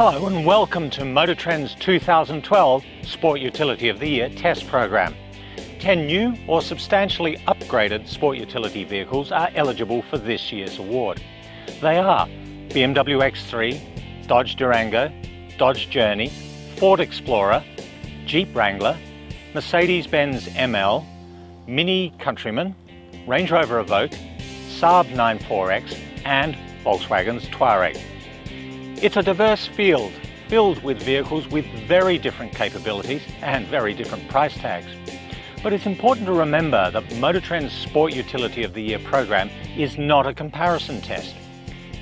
Hello and welcome to MotorTrend's 2012 Sport Utility of the Year test program. 10 new or substantially upgraded sport utility vehicles are eligible for this year's award. They are BMW X3, Dodge Durango, Dodge Journey, Ford Explorer, Jeep Wrangler, Mercedes-Benz ML, Mini Countryman, Range Rover Evoque, Saab 94X and Volkswagen's Touareg. It's a diverse field filled with vehicles with very different capabilities and very different price tags. But it's important to remember that MotorTrend's Sport Utility of the Year program is not a comparison test.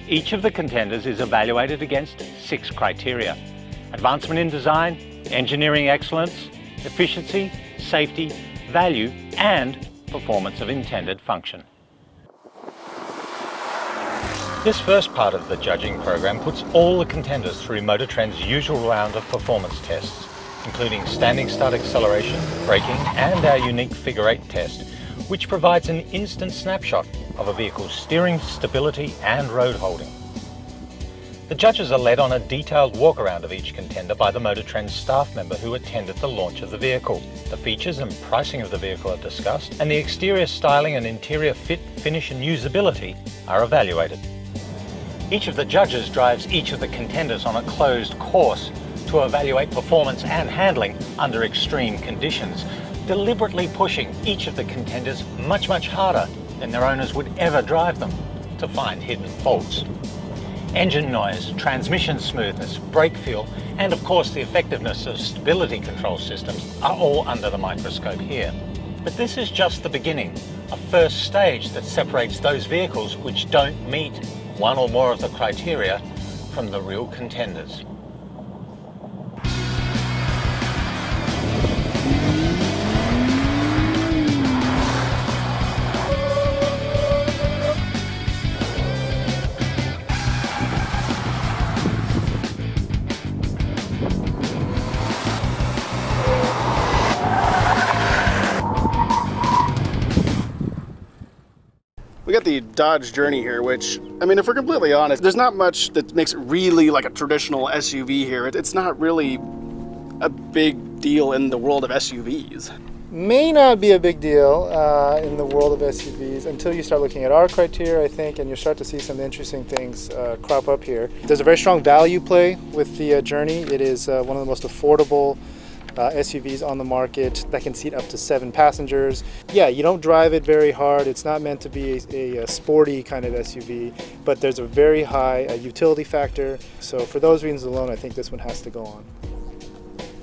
Each of the contenders is evaluated against 6 criteria: advancement in design, engineering excellence, efficiency, safety, value, and performance of intended function. This first part of the judging program puts all the contenders through MotorTrend's usual round of performance tests, including standing start acceleration, braking, and our unique figure 8 test, which provides an instant snapshot of a vehicle's steering, stability, and road holding. The judges are led on a detailed walk around of each contender by the MotorTrend staff member who attended the launch of the vehicle. The features and pricing of the vehicle are discussed, and the exterior styling and interior fit, finish, and usability are evaluated. Each of the judges drives each of the contenders on a closed course to evaluate performance and handling under extreme conditions, deliberately pushing each of the contenders much harder than their owners would ever drive them to find hidden faults. Engine noise, transmission smoothness, brake feel, and of course the effectiveness of stability control systems are all under the microscope here. But this is just the beginning, a first stage that separates those vehicles which don't meet one or more of the criteria from the real contenders. We got the Dodge Journey here, which, I mean, if we're completely honest, there's not much that makes it really like a traditional SUV here. It's not really a big deal in the world of SUVs. May not be a big deal in the world of SUVs until you start looking at our criteria, I think, and you start to see some interesting things crop up here. There's a very strong value play with the Journey. It is one of the most affordable SUVs on the market that can seat up to 7 passengers. Yeah, you don't drive it very hard. It's not meant to be a sporty kind of SUV, but there's a very high utility factor. So for those reasons alone, I think this one has to go on.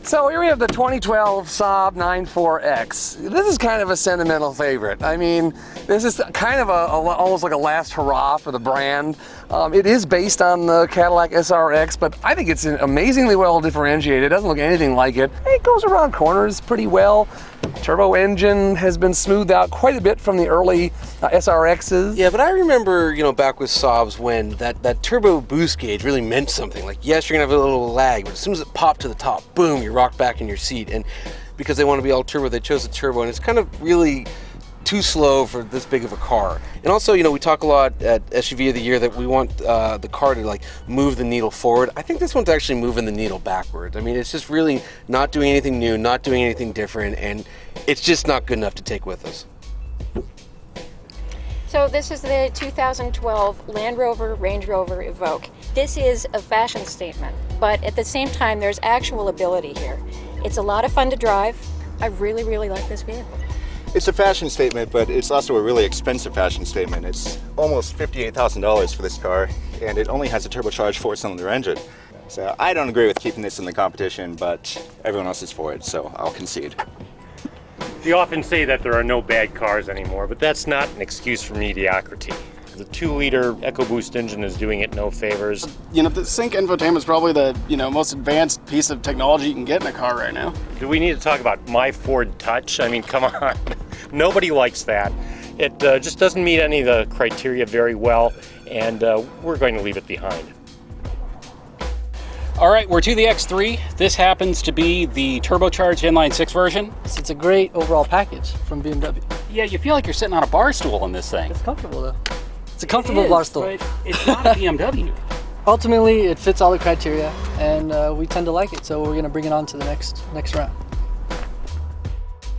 So here we have the 2012 Saab 94X. This is kind of a sentimental favorite. I mean, this is kind of almost like a last hurrah for the brand. It is based on the Cadillac SRX, but I think it's amazingly well differentiated. It doesn't look anything like it. It goes around corners pretty well. Turbo engine has been smoothed out quite a bit from the early SRXs. Yeah, but I remember, back with Saabs when that turbo boost gauge really meant something. Like, yes, you're gonna have a little lag, but as soon as it popped to the top, boom, you're rocked back in your seat. And because they want to be all turbo, they chose the turbo, and it's kind of really too slow for this big of a car. And also, we talk a lot at SUV of the Year that we want the car to move the needle forward. I think this one's actually moving the needle backwards. I mean, it's just really not doing anything new, not doing anything different, and it's just not good enough to take with us. So this is the 2012 Land Rover Range Rover Evoque. This is a fashion statement, but at the same time, there's actual ability here. It's a lot of fun to drive. I really like this vehicle. It's a fashion statement, but it's also a really expensive fashion statement. It's almost $58,000 for this car, and it only has a turbocharged 4-cylinder engine. So I don't agree with keeping this in the competition, but everyone else is for it, so I'll concede. You often say that there are no bad cars anymore, but that's not an excuse for mediocrity. The 2-liter EcoBoost engine is doing it no favors. The Sync infotainment is probably the most advanced piece of technology you can get in a car right now. Do we need to talk about my Ford Touch? I mean, come on. Nobody likes that. It just doesn't meet any of the criteria very well, and we're going to leave it behind. All right, we're to the X3. This happens to be the turbocharged inline-6 version. It's a great overall package from BMW. Yeah, you feel like you're sitting on a bar stool in this thing. It's comfortable though. It's a comfortable bar stool. But it's not a BMW. Ultimately, it fits all the criteria, and we tend to like it, so we're going to bring it on to the next round.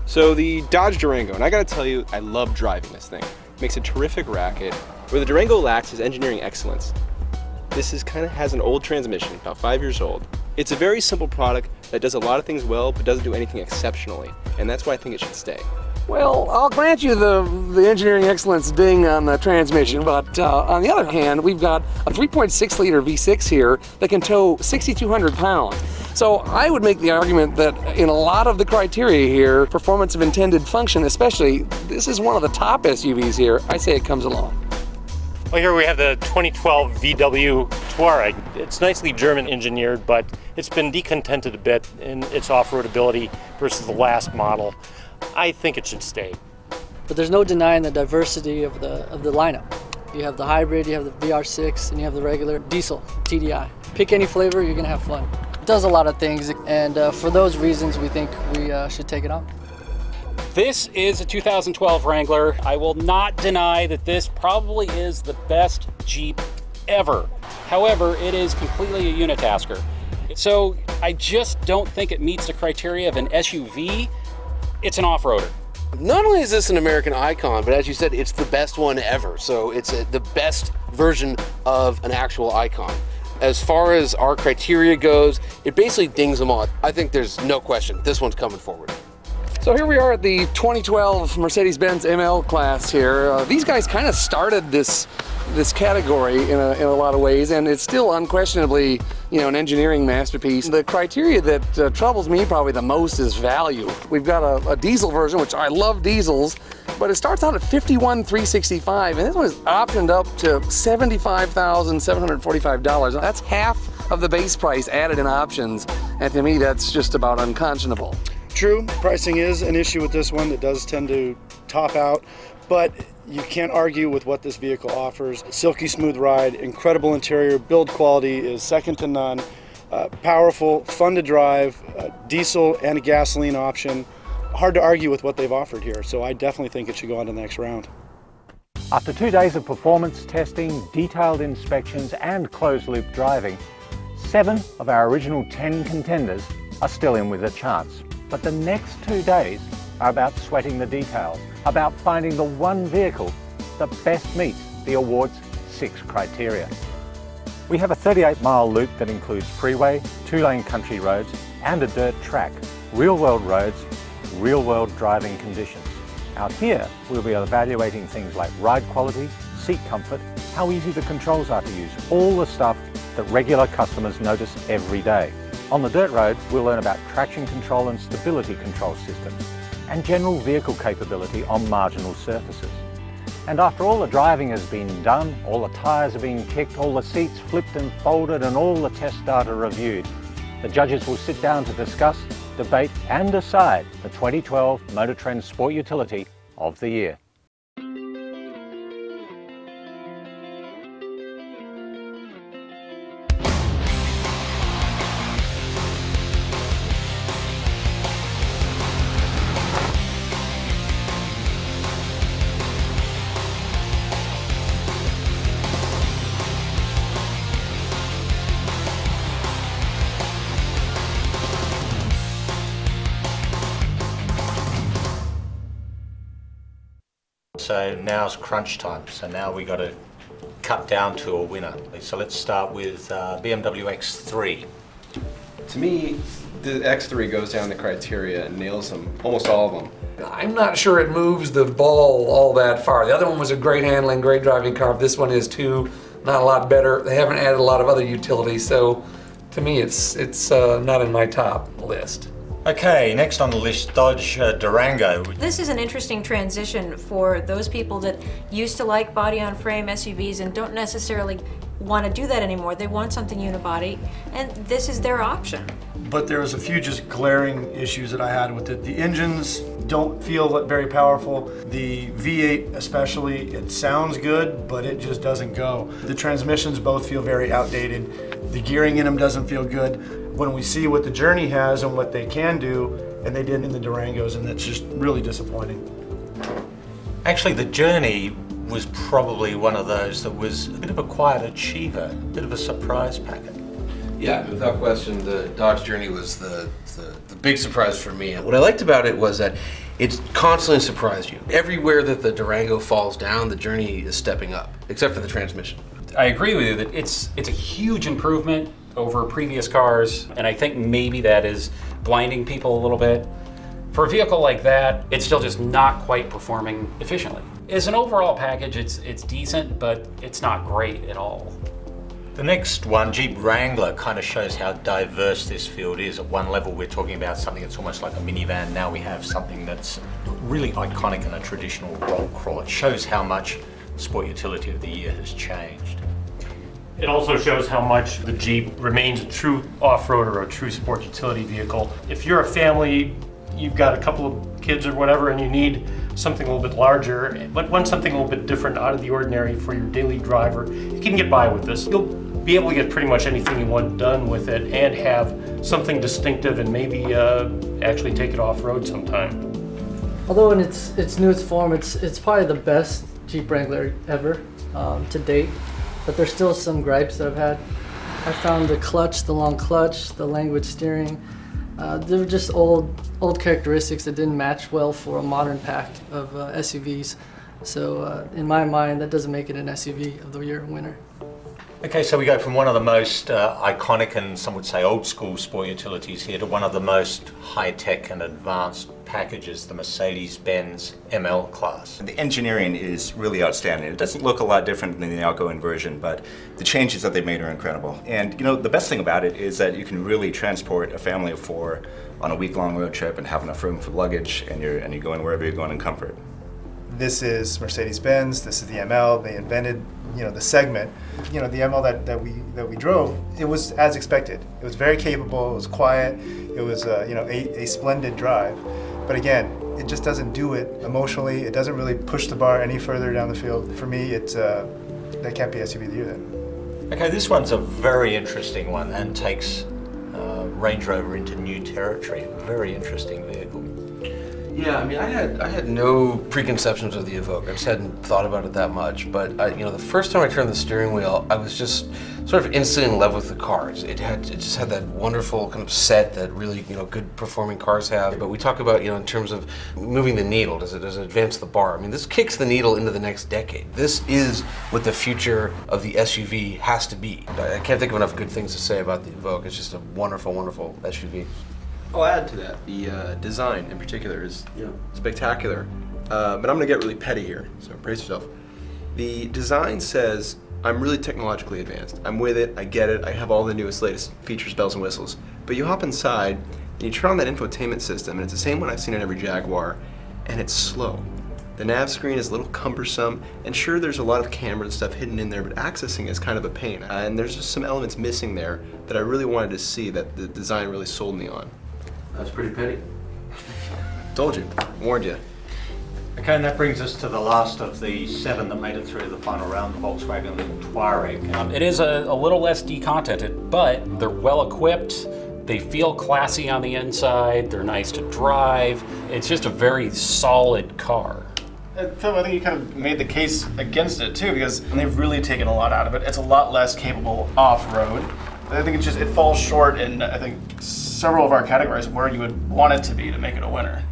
So the Dodge Durango, and I gotta tell you, I love driving this thing. It makes a terrific racket. Where the Durango lacks is engineering excellence. This has an old transmission, about 5 years old. It's a very simple product that does a lot of things well, but doesn't do anything exceptionally, and that's why I think it should stay. Well, I'll grant you the engineering excellence ding on the transmission, but on the other hand, we've got a 3.6 liter V6 here that can tow 6,200 pounds. So I would make the argument that in a lot of the criteria here, performance of intended function especially, this is one of the top SUVs here. I say it comes along. Well, here we have the 2012 VW Touareg. It's nicely German engineered, but it's been decontented a bit in its off-road ability versus the last model. I think it should stay. But there's no denying the diversity of the lineup. You have the hybrid, you have the VR6, and you have the regular diesel TDI. Pick any flavor, you're gonna have fun. It does a lot of things, and for those reasons, we think we should take it on. This is a 2012 Wrangler. I will not deny that this probably is the best Jeep ever. However, it is completely a unitasker. So I just don't think it meets the criteria of an SUV. It's an off-roader. Not only is this an American icon, but as you said, it's the best one ever. So it's the best version of an actual icon. As far as our criteria goes, it basically dings them all. I think there's no question, this one's coming forward. So here we are at the 2012 Mercedes-Benz ML class here. These guys kind of started this category in a lot of ways, and it's still unquestionably, an engineering masterpiece. The criteria that troubles me probably the most is value. We've got a diesel version, which I love diesels, but it starts out at $51,365, and this one is optioned up to $75,745. That's half of the base price added in options, and to me that's just about unconscionable. True, pricing is an issue with this one. It does tend to top out, but you can't argue with what this vehicle offers. Silky smooth ride, incredible interior, build quality is second to none, powerful, fun to drive, diesel and a gasoline option. Hard to argue with what they've offered here, so I definitely think it should go on to the next round. After 2 days of performance testing, detailed inspections and closed-loop driving, 7 of our original 10 contenders are still in with a chance. But the next 2 days are about sweating the details, about finding the one vehicle that best meets the award's 6 criteria. We have a 38-mile loop that includes freeway, 2-lane country roads and a dirt track, real-world roads, real-world driving conditions. Out here, we'll be evaluating things like ride quality, seat comfort, how easy the controls are to use, all the stuff that regular customers notice every day. On the dirt road, we'll learn about traction control and stability control systems, and general vehicle capability on marginal surfaces. And after all the driving has been done, all the tyres have been kicked, all the seats flipped and folded, and all the test data reviewed, the judges will sit down to discuss, debate and decide the 2012 Motor Trend Sport Utility of the Year. So now's crunch time. So now we got to cut down to a winner. So let's start with BMW X3. To me, the X3 goes down the criteria and nails them, almost all of them. I'm not sure it moves the ball all that far. The other one was a great handling, great driving car. This one is too, not a lot better. They haven't added a lot of other utilities, so to me it's not in my top list. Okay, next on the list, Dodge Durango. This is an interesting transition for those people that used to like body-on-frame SUVs and don't necessarily want to do that anymore. They want something unibody, and this is their option. But there was a few just glaring issues that I had with it. The engines don't feel very powerful. The V8 especially, it sounds good, but it just doesn't go. The transmissions both feel very outdated. The gearing in them doesn't feel good. When we see what the Journey has and what they can do, and they did in the Durangos, and that's just really disappointing. Actually, the Journey was probably one of those that was a bit of a quiet achiever, a bit of a surprise packet. Yeah, without question, the Dodge Journey was the big surprise for me. And what I liked about it was that it constantly surprised you. Everywhere that the Durango falls down, the Journey is stepping up, except for the transmission. I agree with you that it's a huge improvement over previous cars, and I think maybe that is blinding people a little bit. For a vehicle like that, it's still just not quite performing efficiently. As an overall package, it's decent, but it's not great at all. The next one, Jeep Wrangler, kind of shows how diverse this field is. At one level, we're talking about something that's almost like a minivan. Now we have something that's really iconic and a traditional roll crawl. It shows how much Sport Utility of the Year has changed. It also shows how much the Jeep remains a true off-road or a true sport utility vehicle. If you're a family, you've got a couple of kids or whatever, and you need something a little bit larger, but want something a little bit different, out of the ordinary for your daily driver, you can get by with this. You'll be able to get pretty much anything you want done with it and have something distinctive and maybe actually take it off-road sometime. Although in its newest form, it's probably the best Jeep Wrangler ever to date, but there's still some gripes that I've had. I found the long clutch, the language steering, they were just old characteristics that didn't match well for a modern pack of SUVs. So in my mind, that doesn't make it an SUV of the year winner. Okay, so we go from one of the most iconic and some would say old school sport utilities here to one of the most high-tech and advanced packages, the Mercedes-Benz ML class. The engineering is really outstanding. It doesn't look a lot different than the outgoing version, but the changes that they made are incredible. And you know, the best thing about it is that you can really transport a family of 4 on a week-long road trip and have enough room for luggage, and you're going wherever you're going in comfort. This is Mercedes-Benz, this is the ML. They invented, the segment. The ML that we drove, it was as expected. It was very capable, it was quiet, it was a splendid drive. But again, it just doesn't do it emotionally. It doesn't really push the bar any further down the field. For me, that can't be SUV of the year then. Okay, this one's a very interesting one and takes Range Rover into new territory. Very interesting vehicle. Yeah, I mean, I had no preconceptions of the Evoque. I just hadn't thought about it that much. But the first time I turned the steering wheel, I was just sort of instantly in love with the cars. It just had that wonderful kind of set that really good performing cars have. But we talk about in terms of moving the needle. Does it advance the bar? I mean, this kicks the needle into the next decade. This is what the future of the SUV has to be. I can't think of enough good things to say about the Evoque. It's just a wonderful, wonderful SUV. I'll add to that. The design in particular is spectacular. But I'm going to get really petty here, so brace yourself. The design says, I'm really technologically advanced. I'm with it, I get it, I have all the newest, latest features, bells and whistles. But you hop inside, and you turn on that infotainment system, and it's the same one I've seen in every Jaguar, and it's slow. The nav screen is a little cumbersome, and sure, there's a lot of camera and stuff hidden in there, but accessing is kind of a pain. And there's just some elements missing there that I really wanted to see that the design really sold me on. That's pretty petty. Told you, warned you. Okay, and that brings us to the last of the 7 that made it through the final round, the Volkswagen Touareg. It is a little less decontented, but they're well equipped. They feel classy on the inside. They're nice to drive. It's just a very solid car. Phil, I think you kind of made the case against it too, because they've really taken a lot out of it. It's a lot less capable off-road. I think it falls short in, I think, several of our categories where you would want it to be to make it a winner.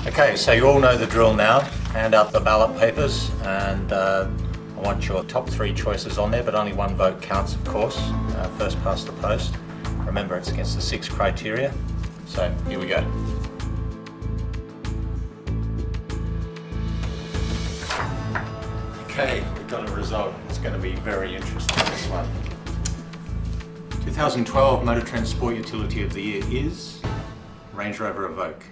Okay, so you all know the drill now. Hand out the ballot papers, and I want your top 3 choices on there, but only 1 vote counts, of course. First past the post. Remember, it's against the 6 criteria. So here we go. Okay, we've got a result. It's going to be very interesting, this one. 2012 Motor Trend Sport Utility of the Year is Range Rover Evoque.